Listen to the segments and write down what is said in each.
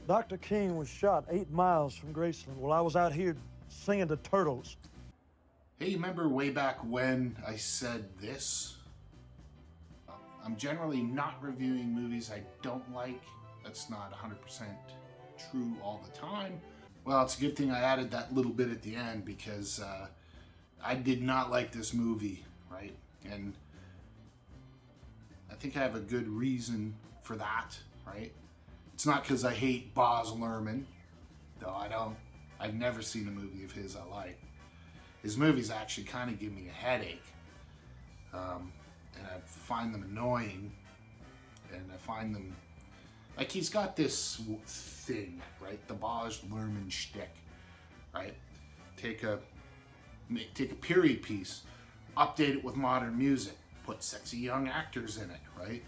Dr. King was shot 8 miles from Graceland while I was out here singing to turtles. Hey, remember way back when I said this? I'm generally not reviewing movies I don't like. That's not 100% true all the time. Well, it's a good thing I added that little bit at the end because I did not like this movie, right? And I think I have a good reason for that, right? It's not because I hate Baz Luhrmann, though I've never seen a movie of his I like. His movies actually kind of give me a headache. And I find them annoying. And I find them... Like, he's got this thing, right? The Baz Luhrmann shtick, right? Take a period piece, update it with modern music, put sexy young actors in it, right?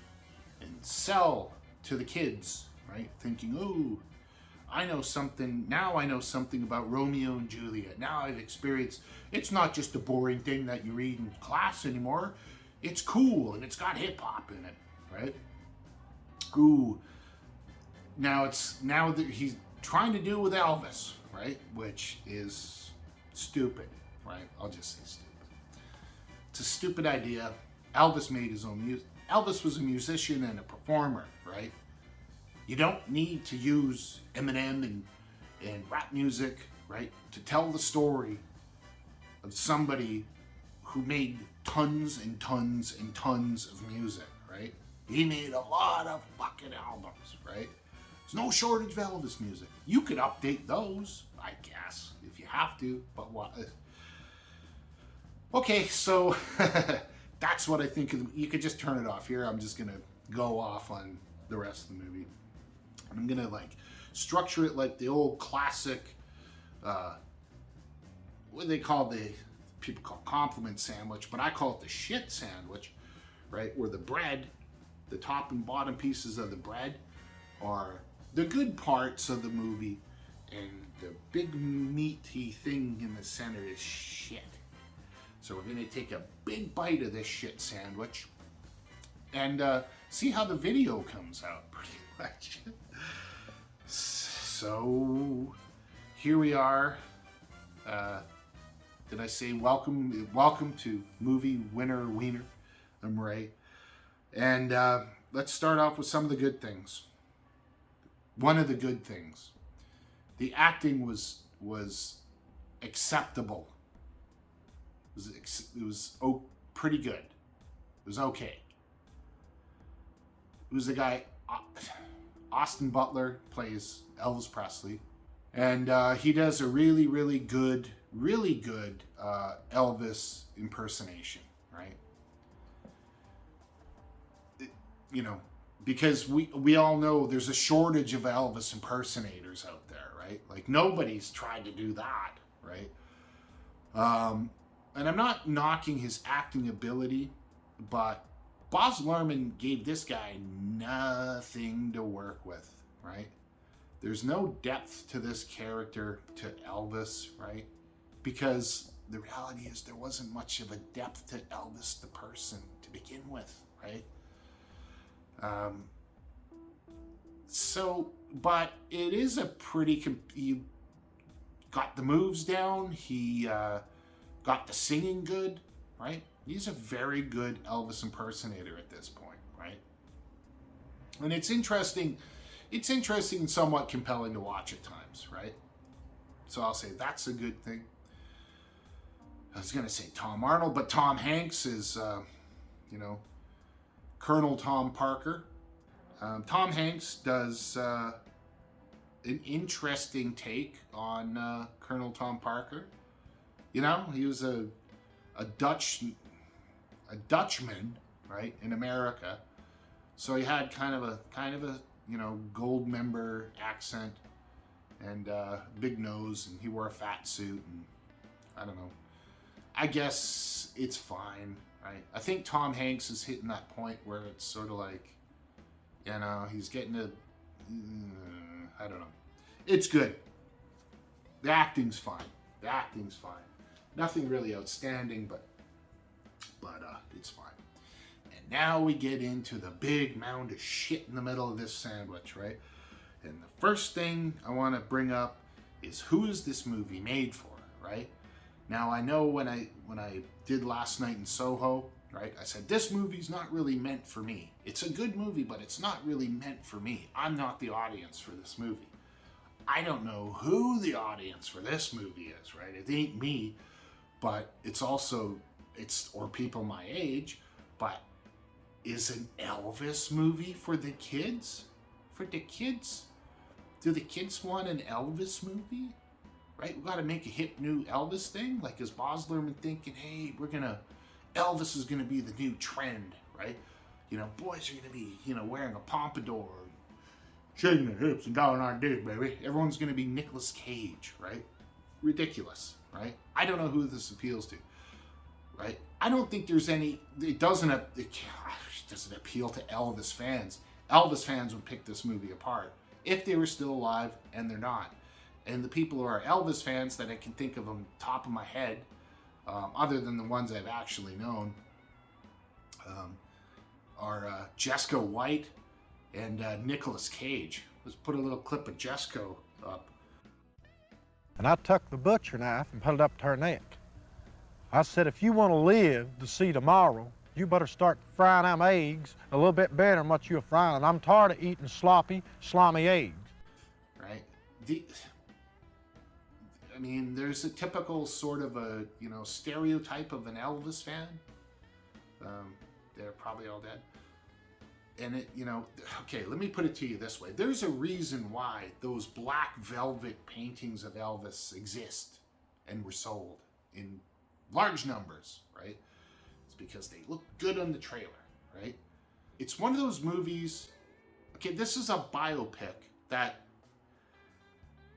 And sell to the kids, right? Thinking, oh, I know something about Romeo and Juliet. Now I've experienced, it's not just a boring thing that you read in class anymore. It's cool and it's got hip hop in it, right? Ooh. Now that he's trying to do with Elvis, right? Which is stupid, right? I'll just say stupid. It's a stupid idea. Elvis made his own music. Elvis was a musician and a performer, right? You don't need to use Eminem and rap music, right, to tell the story of somebody who made tons and tons and tons of music, right? He made a lot of fucking albums, right? There's no shortage of Elvis music. You could update those, I guess, if you have to, but what? Okay, so that's what I think of. You could just turn it off here. I'm just going to go off on the rest of the movie. I'm going to, like, structure it like the old classic, what do they call people call compliment sandwich, but I call it the shit sandwich, right? Where the bread, the top and bottom pieces of the bread are the good parts of the movie, and the big meaty thing in the center is shit. So we're going to take a big bite of this shit sandwich and see how the video comes out, pretty much. So here we are. Did I say welcome to Movie Winner Wiener? I'm Ray. And let's start off with some of the good things. One of the good things. The acting was acceptable. It was pretty good. It was okay. It was the guy, Austin Butler plays Elvis Presley. And he does a really, really good Elvis impersonation, right? Because we all know there's a shortage of Elvis impersonators out there, right? Like, nobody's tried to do that, right? And I'm not knocking his acting ability, but Baz Luhrmann gave this guy nothing to work with, right? There's no depth to this character, to Elvis, right? Because the reality is there wasn't much of a depth to Elvis the person to begin with, right? But it is a pretty, he got the moves down, he got the singing good, right? He's a very good Elvis impersonator at this point, right? And it's interesting and somewhat compelling to watch at times, right? So I'll say that's a good thing. I was going to say Tom Arnold, but Tom Hanks is, Colonel Tom Parker. Tom Hanks does an interesting take on Colonel Tom Parker. You know, he was a Dutchman, right, in America. So he had kind of a gold member accent and big nose, and he wore a fat suit, and I don't know. I guess it's fine, right? I think Tom Hanks is hitting that point where it's sort of like, he's getting I don't know. It's good. The acting's fine. Nothing really outstanding, but it's fine. And now we get into the big mound of shit in the middle of this sandwich, right? And the first thing I want to bring up is, who is this movie made for, right? Now, I know when I did Last Night in Soho, right, I said, this movie's not really meant for me. It's a good movie, but it's not really meant for me. I'm not the audience for this movie. I don't know who the audience for this movie is, right? It ain't me, but it's also, or people my age, but is an Elvis movie for the kids? For the kids? Do the kids want an Elvis movie? Right? We got to make a hip new Elvis thing? Like, is Baz Luhrmann thinking, hey, Elvis is going to be the new trend, right? You know, boys are going to be, wearing a pompadour, shaking their hips and down our dick, baby. Everyone's going to be Nicolas Cage, right? Ridiculous, right? I don't know who this appeals to, right? I don't think there's any, it doesn't appeal to Elvis fans. Elvis fans would pick this movie apart if they were still alive, and they're not. And the people who are Elvis fans that I can think of on top of my head, other than the ones I've actually known, are Jessica White and Nicolas Cage. Let's put a little clip of Jessica up. And I tucked the butcher knife and put it up to her neck. I said, if you want to live to see tomorrow, you better start frying them eggs a little bit better than what you're frying. And I'm tired of eating sloppy, slimy eggs. Right? I mean, there's a typical sort of a, stereotype of an Elvis fan. They're probably all dead. And okay, let me put it to you this way. There's a reason why those black velvet paintings of Elvis exist and were sold in large numbers, right? It's because they look good on the trailer, right? It's one of those movies, okay, this is a biopic that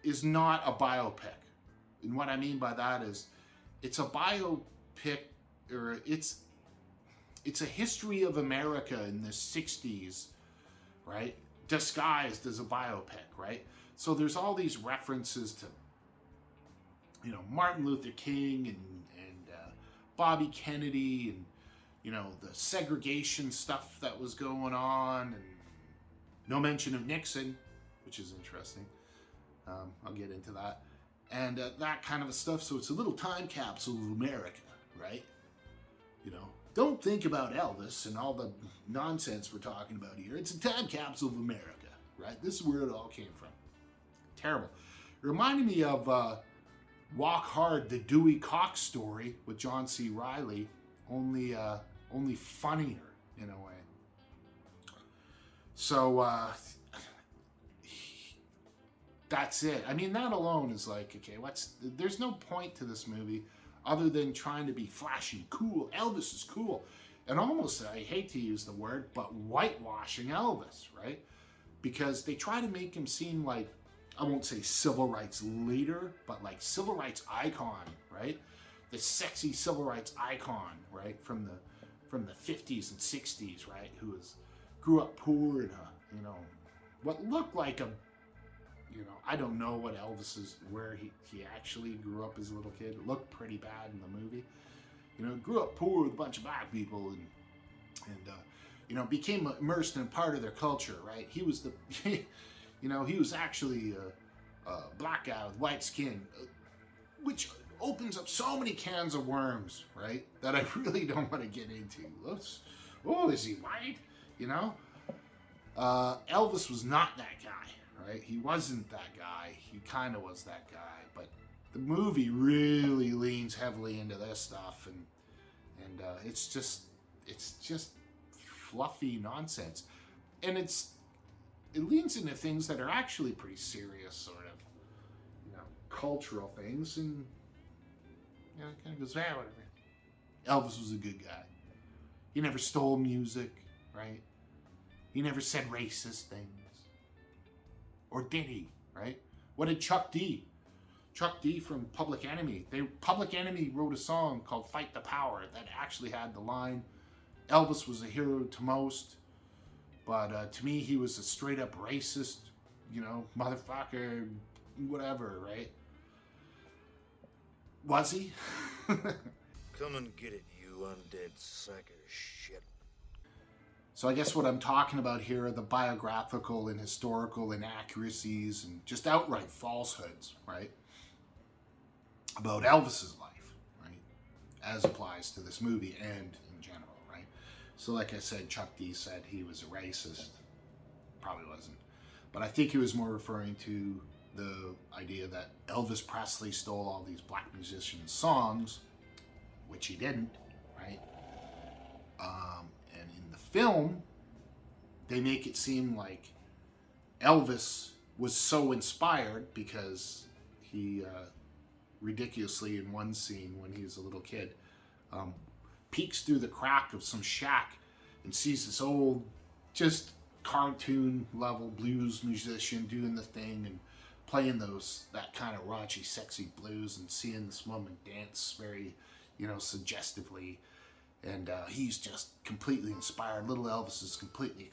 is not a biopic. And what I mean by that is, it's a biopic, or it's a history of America in the 60s, right? Disguised as a biopic, right? So there's all these references to, Martin Luther King and Bobby Kennedy and, the segregation stuff that was going on, and no mention of Nixon, which is interesting. I'll get into that. And that kind of stuff. So it's a little time capsule of America, right? Don't think about Elvis and all the nonsense we're talking about here. It's a time capsule of America, right? This is where it all came from. Terrible. It reminded me of Walk Hard, the Dewey Cox story with John C. Reilly, only funnier in a way. So that's it. I mean, that alone is like, okay, there's no point to this movie other than trying to be flashy, cool. Elvis is cool. And almost, I hate to use the word, but whitewashing Elvis, right? Because they try to make him seem like, I won't say civil rights leader, but like civil rights icon, right? The sexy civil rights icon, right? From the 50s and 60s, right? Who grew up poor in a, what looked like a, I don't know what where he actually grew up as a little kid. It looked pretty bad in the movie. Grew up poor with a bunch of black people and became immersed in part of their culture, right? He was he was actually a black guy with white skin, which opens up so many cans of worms, right? That I really don't want to get into. Is he white? Elvis was not that guy. Right? He wasn't that guy. He kind of was that guy, but the movie really leans heavily into this stuff, and it's just fluffy nonsense, and it leans into things that are actually pretty serious, sort of, cultural things, and it kind of goes, whatever. Elvis was a good guy. He never stole music, right? He never said racist things. Or did he, right? What did Chuck D? Chuck D from Public Enemy. Public Enemy wrote a song called Fight the Power that actually had the line, Elvis was a hero to most, but to me he was a straight up racist, motherfucker, whatever, right? Was he? Come and get it, you undead sack of shit. So I guess what I'm talking about here are the biographical and historical inaccuracies and just outright falsehoods, right? About Elvis's life, right? As applies to this movie and in general, right? So like I said, Chuck D said he was a racist. Probably wasn't. But I think he was more referring to the idea that Elvis Presley stole all these black musicians' songs, which he didn't, right? And in the film, they make it seem like Elvis was so inspired because he ridiculously, in one scene when he was a little kid, peeks through the crack of some shack and sees this old, just cartoon level blues musician doing the thing and playing that kind of raunchy, sexy blues, and seeing this woman dance very, suggestively. And he's just completely inspired. Little Elvis is completely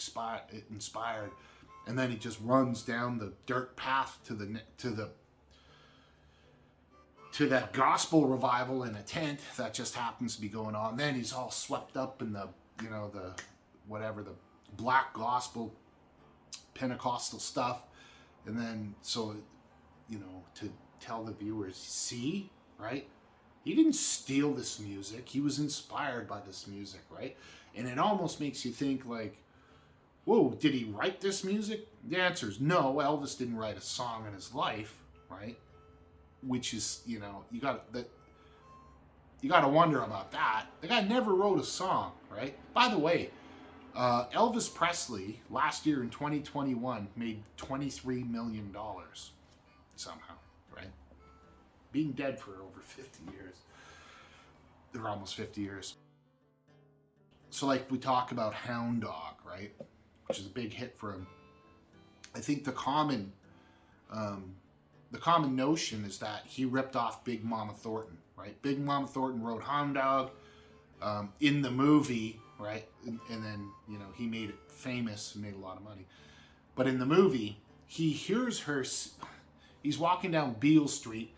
inspired. And then he just runs down the dirt path to that gospel revival in a tent that just happens to be going on. Then he's all swept up in the black gospel Pentecostal stuff. And then, so, to tell the viewers, see, right? He didn't steal this music. He was inspired by this music, right? And it almost makes you think like, whoa, did he write this music? The answer is no. Elvis didn't write a song in his life, right? Which is, you got to wonder about that. The guy never wrote a song, right? By the way, Elvis Presley last year in 2021 made $23 million somehow, right? Being dead for over 50 years. They're almost 50 years. So like we talk about Hound Dog, right? Which is a big hit for him. I think the common notion is that he ripped off Big Mama Thornton, right? Big Mama Thornton wrote Hound Dog in the movie, right? And then, he made it famous and made a lot of money. But in the movie, he hears her, he's walking down Beale Street,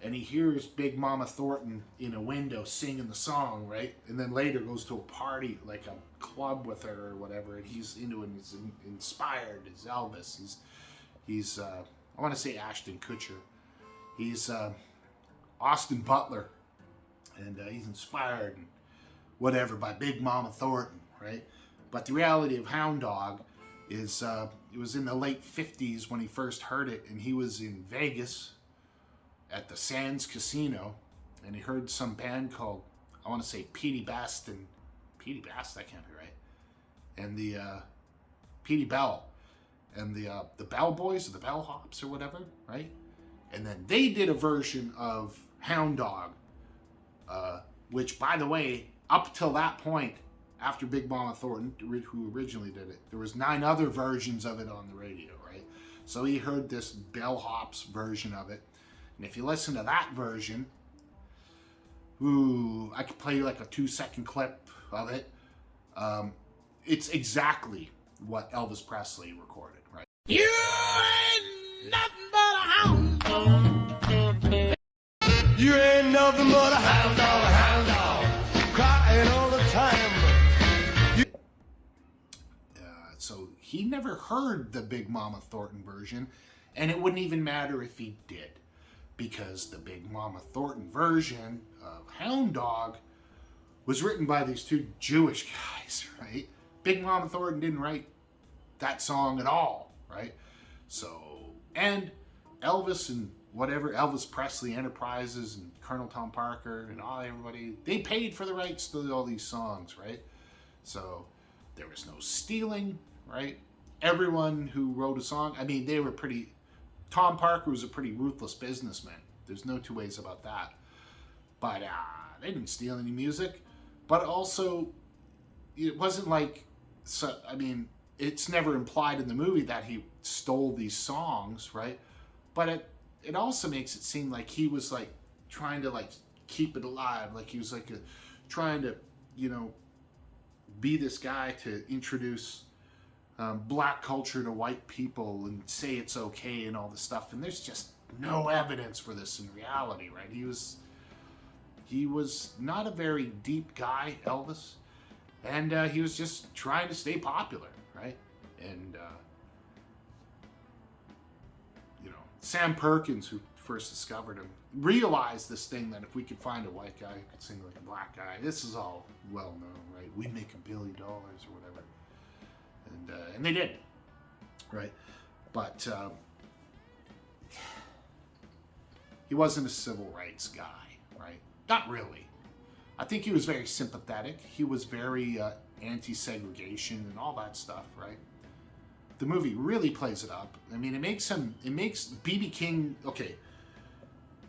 and he hears Big Mama Thornton in a window singing the song, right? And then later goes to a party, like a club with her or whatever, and he's into it, and he's inspired as Elvis. He's I want to say Ashton Kutcher. He's Austin Butler, and he's inspired and whatever by Big Mama Thornton, right? But the reality of Hound Dog is it was in the late 50s when he first heard it, and he was in Vegas at the Sands Casino, and he heard some band called, I want to say Petey Best, that can't be right, and the Petey Bell, and the Bell Boys, or the Bell Hops, or whatever, right? And then they did a version of Hound Dog, which, by the way, up till that point, after Big Mama Thornton, who originally did it, there was 9 other versions of it on the radio, right? So he heard this Bell Hops version of it. And if you listen to that version, I could play you like a 2-second clip of it. It's exactly what Elvis Presley recorded, right? You ain't nothing but a hound dog. You ain't nothing but a hound dog, crying all the time. So he never heard the Big Mama Thornton version, and it wouldn't even matter if he did, because the Big Mama Thornton version of Hound Dog was written by these 2 Jewish guys, right? Big Mama Thornton didn't write that song at all, right? So, and Elvis and whatever, Elvis Presley Enterprises and Colonel Tom Parker and everybody, they paid for the rights to all these songs, right? So there was no stealing, right? Everyone who wrote a song, they were Tom Parker was a pretty ruthless businessman. There's no 2 ways about that. But they didn't steal any music. But also, it wasn't like, it's never implied in the movie that he stole these songs, right? But it also makes it seem like he was like trying to like keep it alive, like he was like trying to, be this guy to introduce black culture to white people and say it's okay and all this stuff. And there's just no evidence for this in reality, right? He was not a very deep guy, Elvis. And he was just trying to stay popular, right? And, Sam Perkins, who first discovered him, realized this thing that if we could find a white guy who could sing like a black guy, this is all well known, right? We'd make $1 billion or whatever. And they did, right? But he wasn't a civil rights guy, right? Not really. I think he was very sympathetic. He was very anti-segregation and all that stuff, right? The movie really plays it up. I mean, it makes B.B. King, okay,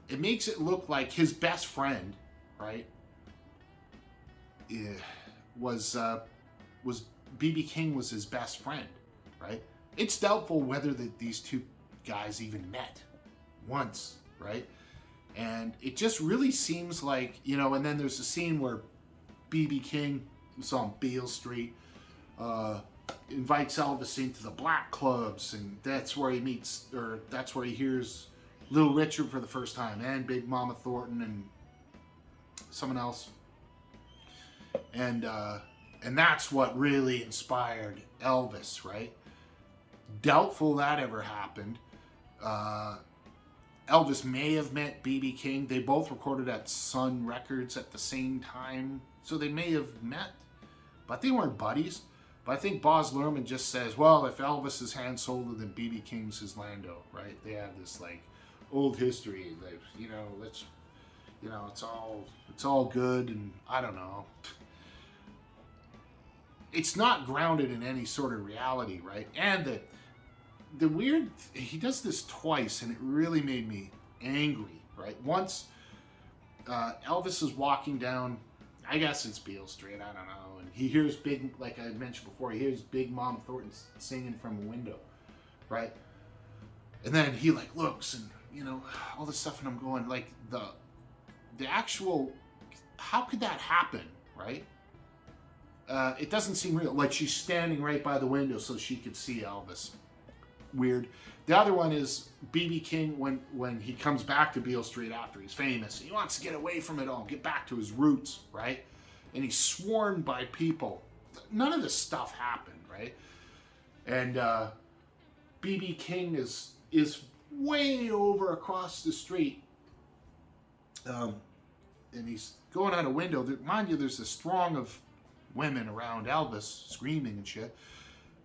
it makes it look like his best friend, right, was B.B. King was his best friend, right? It's doubtful whether these two guys even met once, right? And it just really seems like, and then there's a scene where B.B. King was on Beale Street, invites Elvis into the black clubs, and that's where he meets, or that's where he hears Little Richard for the first time, and Big Mama Thornton, and someone else. And that's what really inspired Elvis, right? Doubtful that ever happened. Elvis may have met B.B. King. They both recorded at Sun Records at the same time, so they may have met, but they weren't buddies. But I think Baz Luhrmann just says, well, if Elvis is Han Solo, then B.B. King's is Lando, right? They have this like old history, that, it's all good, and I don't know. It's not grounded in any sort of reality, right? And the weird, he does this twice, and it really made me angry, right? Once, Elvis is walking down, I guess it's Beale Street, I don't know, and he hears like I mentioned before, he hears Big Mama Thornton singing from a window, right? And then he like looks and, all this stuff, and I'm going like, the actual, how could that happen, right? It doesn't seem real. Like she's standing right by the window so she could see Elvis. Weird. The other one is B.B. King when he comes back to Beale Street after he's famous. He wants to get away from it all, get back to his roots, right? And he's swarmed by people. None of this stuff happened, right? And B.B. King is way over across the street. And he's going out a window. Mind you, there's a throng of women around Elvis screaming and shit.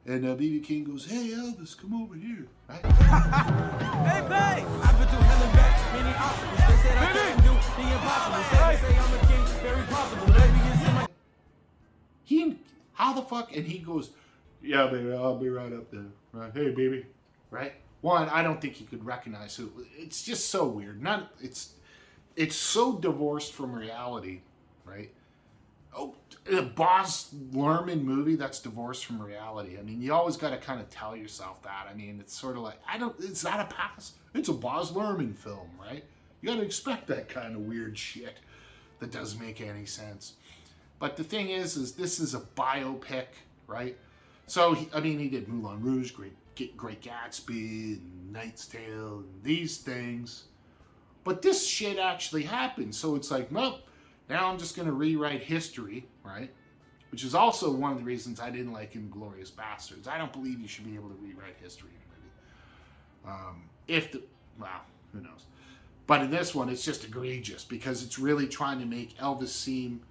And B.B. King goes, hey, Elvis, come over here. Right? Hey, babe! I've been through hell and back, many obstacles. They said I couldn't do the impossible. Say I'm a king, very possible. How the fuck? And he goes, yeah, baby, I'll be right up there. Right? Hey, baby. Right? One, I don't think he could recognize who. It's just so weird. It's so divorced from reality, right? Oh, a Baz Luhrmann movie that's divorced from reality. I mean, you always got to kind of tell yourself that. I mean, it's sort of like, is that a pass? It's a Baz Luhrmann film, right? You got to expect that kind of weird shit that doesn't make any sense. But the thing is this is a biopic, right? So, he did Moulin Rouge, Great Gatsby, and Knight's Tale, and these things. But this shit actually happened. So it's like, nope. Now I'm just going to rewrite history, right? Which is also one of the reasons I didn't like Inglourious Bastards. I don't believe you should be able to rewrite history in a movie. Who knows? But in this one, it's just egregious because it's really trying to make Elvis seem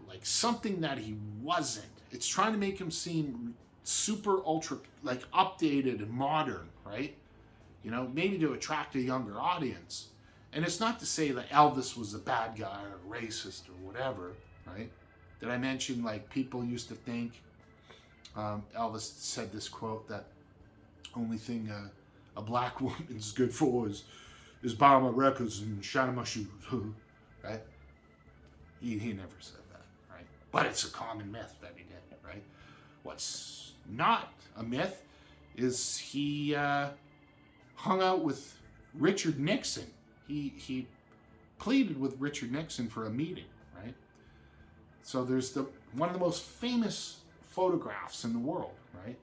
like something that he wasn't. It's trying to make him seem super ultra, like updated and modern, right? Maybe to attract a younger audience. And it's not to say that Elvis was a bad guy or a racist or whatever, right? Did I mention, like, people used to think, Elvis said this quote, that only thing a black woman's good for is buying my records and shining my shoes, right? He never said that, right? But it's a common myth that he did, right? What's not a myth is he hung out with Richard Nixon. He pleaded with Richard Nixon for a meeting, right? So there's one of the most famous photographs in the world, right?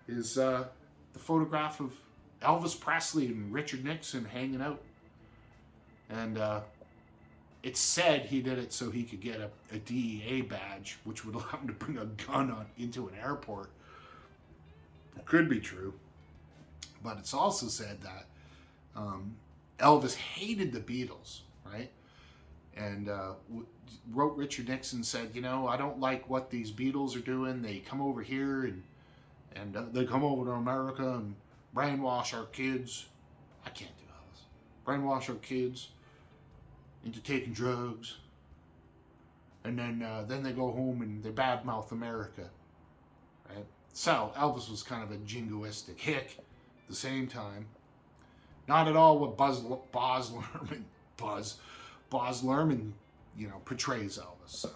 Is the photograph of Elvis Presley and Richard Nixon hanging out. And It's said he did it so he could get a DEA badge, which would allow him to bring a gun into an airport. Could be true. But it's also said that Elvis hated the Beatles, right? And wrote Richard Nixon, said, you know, I don't like what these Beatles are doing. They come over here and they come over to America and brainwash our kids. I can't do Elvis. Brainwash our kids into taking drugs. And then they go home and they badmouth America, right? So Elvis was kind of a jingoistic hick at the same time. Not at all what Baz Luhrmann, you know, portrays Elvis. So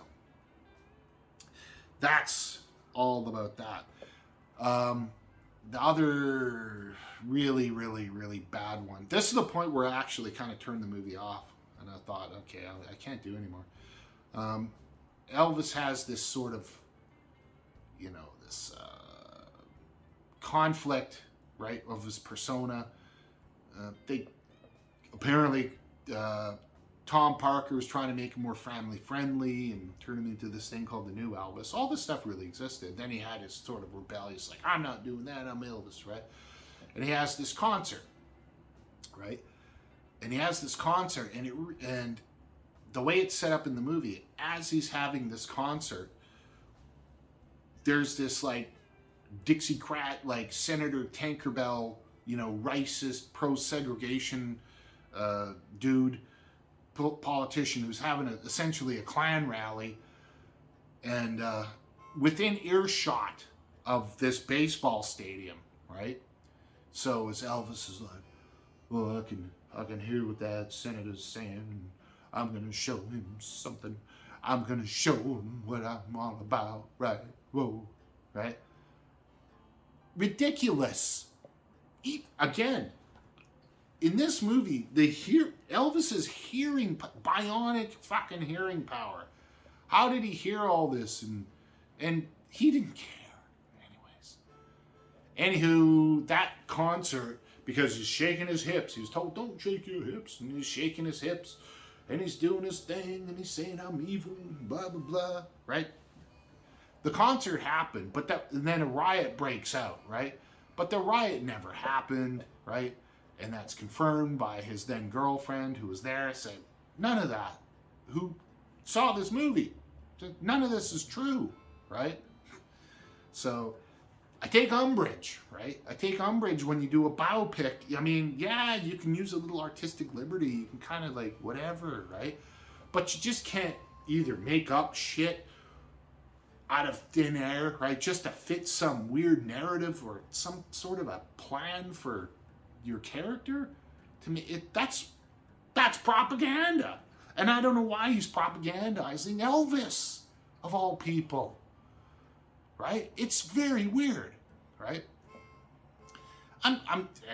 that's all about that. The other really, really, really bad one. This is the point where I actually kind of turned the movie off, and I thought, okay, I can't do anymore. Elvis has this sort of, you know, this conflict, right, of his persona. They apparently Tom Parker was trying to make him more family friendly and turn him into this thing called the new Elvis. All this stuff really existed. Then he had his sort of rebellious, like, I'm not doing that, I'm Elvis, right? And he has this concert, right? And he has this concert, and the way it's set up in the movie, as he's having this concert, there's this like Dixiecrat, like Senator Tinkerbell, you know, racist, pro-segregation dude, politician who's having essentially a Klan rally, and within earshot of this baseball stadium, right? So as Elvis is like, well, I can hear what that senator's saying, and I'm gonna show him something. I'm gonna show him what I'm all about, right? Whoa, right? Ridiculous. Again, in this movie, Elvis's hearing, bionic fucking hearing power. How did he hear all this? And he didn't care. Anyways. Anywho, that concert, because he's shaking his hips. He was told, don't shake your hips. And he's shaking his hips. And he's doing his thing. And he's saying, I'm evil. Blah, blah, blah. Right? The concert happened. And then a riot breaks out. Right? But the riot never happened. Right? And that's confirmed by his then girlfriend who was there, said, none of that. Who saw this movie? None of this is true, right? So I take umbrage, right? I take umbrage when you do a biopic. I mean, yeah, you can use a little artistic liberty. You can kind of like whatever, right? But you just can't either make up shit out of thin air, right? Just to fit some weird narrative or some sort of a plan for your character. To me, that's propaganda. And I don't know why he's propagandizing Elvis, of all people. Right? It's very weird, right? I'm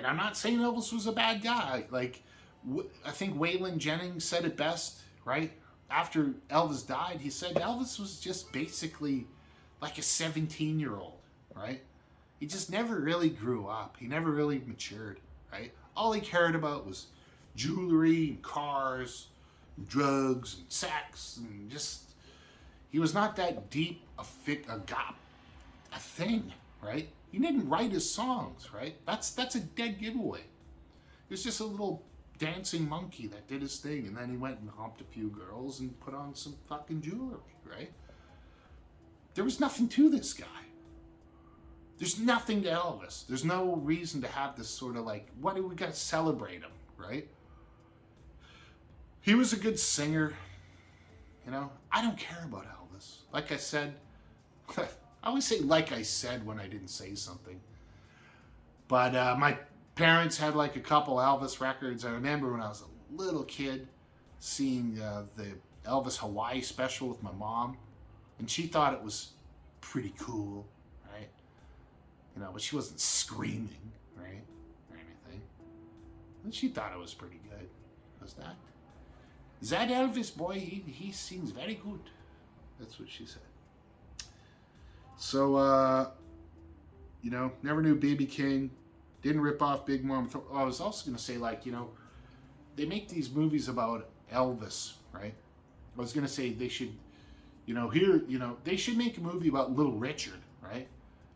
not saying Elvis was a bad guy. Like, I think Waylon Jennings said it best, right? After Elvis died, he said Elvis was just basically like a 17-year-old, right? He just never really grew up. He never really matured, right? All he cared about was jewelry and cars and drugs and sex, and just, he was not that deep a thing, right? He didn't write his songs, right? That's a dead giveaway. He was just a little dancing monkey that did his thing, and then he went and humped a few girls and put on some fucking jewelry, right? There was nothing to this guy. There's nothing to Elvis. There's no reason to have this sort of like, what do we got to celebrate him, right? He was a good singer, you know? I don't care about Elvis. Like I said, I always say like I said when I didn't say something. But my parents had like a couple Elvis records. I remember when I was a little kid seeing the Elvis Hawaii special with my mom. And she thought it was pretty cool, right? You know, but she wasn't screaming, right? Or anything. And she thought it was pretty good. Was that? Is that Elvis, boy? He sings very good. That's what she said. So, you know, never knew B.B. King. Didn't rip off Big Mom. I was also going to say, like, you know, they make these movies about Elvis, right? I was gonna say they should, they should make a movie about Little Richard, right?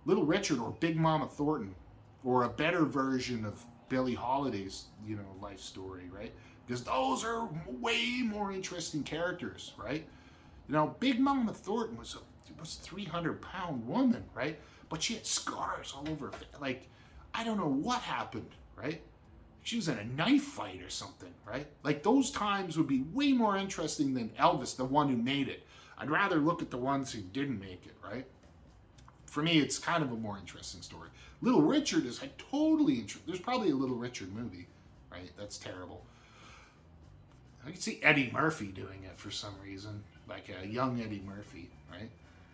Little Richard or Big Mama Thornton, or a better version of Billie Holiday's, life story, right? Because those are way more interesting characters, right? Big Mama Thornton was a 300-pound woman, right? But she had scars all over her face. Like, I don't know what happened, right? She was in a knife fight or something, right? Like, those times would be way more interesting than Elvis, the one who made it. I'd rather look at the ones who didn't make it, right? For me, it's kind of a more interesting story. Little Richard is totally interesting. There's probably a Little Richard movie, right? That's terrible. I could see Eddie Murphy doing it for some reason, like a young Eddie Murphy, right?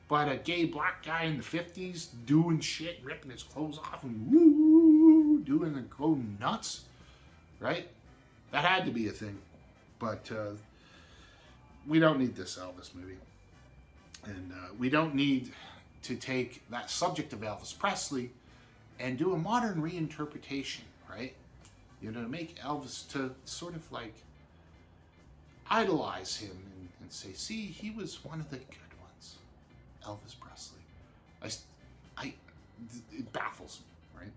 But a gay black guy in the 50s doing shit, ripping his clothes off and woo, doing and going nuts, right? That had to be a thing. But we don't need this Elvis movie. And we don't need to take that subject of Elvis Presley and do a modern reinterpretation, right? Make Elvis to sort of like idolize him and say, see, he was one of the good ones, Elvis Presley. It baffles me, right?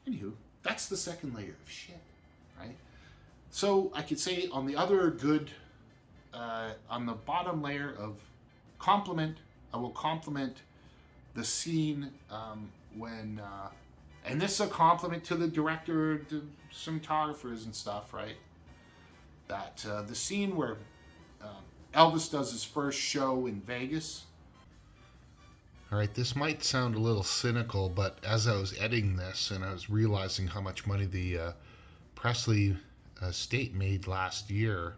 Anywho, that's the second layer of shit, right? So I could say on the other good, on the bottom layer of compliment, I will compliment the scene when, and this is a compliment to the director, the cinematographers and stuff, right? That the scene where Elvis does his first show in Vegas. All right, this might sound a little cynical, but as I was editing this and I was realizing how much money the Presley estate made last year,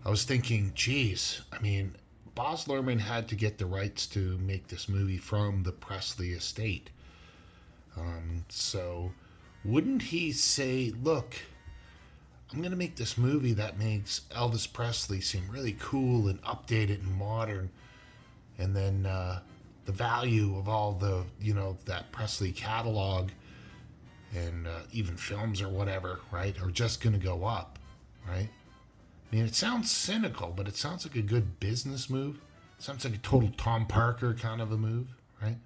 I was thinking, geez, I mean, Baz Luhrmann had to get the rights to make this movie from the Presley estate. So wouldn't he say, look, I'm going to make this movie that makes Elvis Presley seem really cool and updated and modern. And then the value of all the, that Presley catalog and even films or whatever, right, are just going to go up, right? I mean, it sounds cynical, but it sounds like a good business move. It sounds like a total Tom Parker kind of a move, right?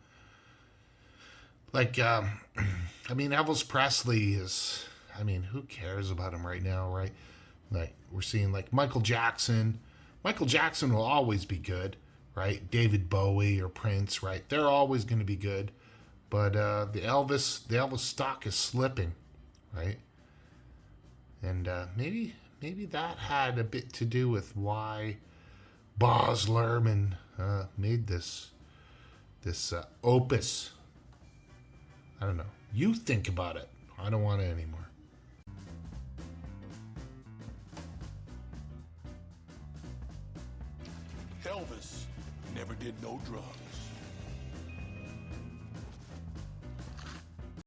Like, Elvis Presley is... who cares about him right now, right? Like, we're seeing, like, Michael Jackson. Michael Jackson will always be good, right? David Bowie or Prince, right? They're always going to be good. But the Elvis stock is slipping, right? And maybe that had a bit to do with why Baz Luhrmann made this opus. I don't know. You think about it. I don't want it anymore. Elvis never did no drugs.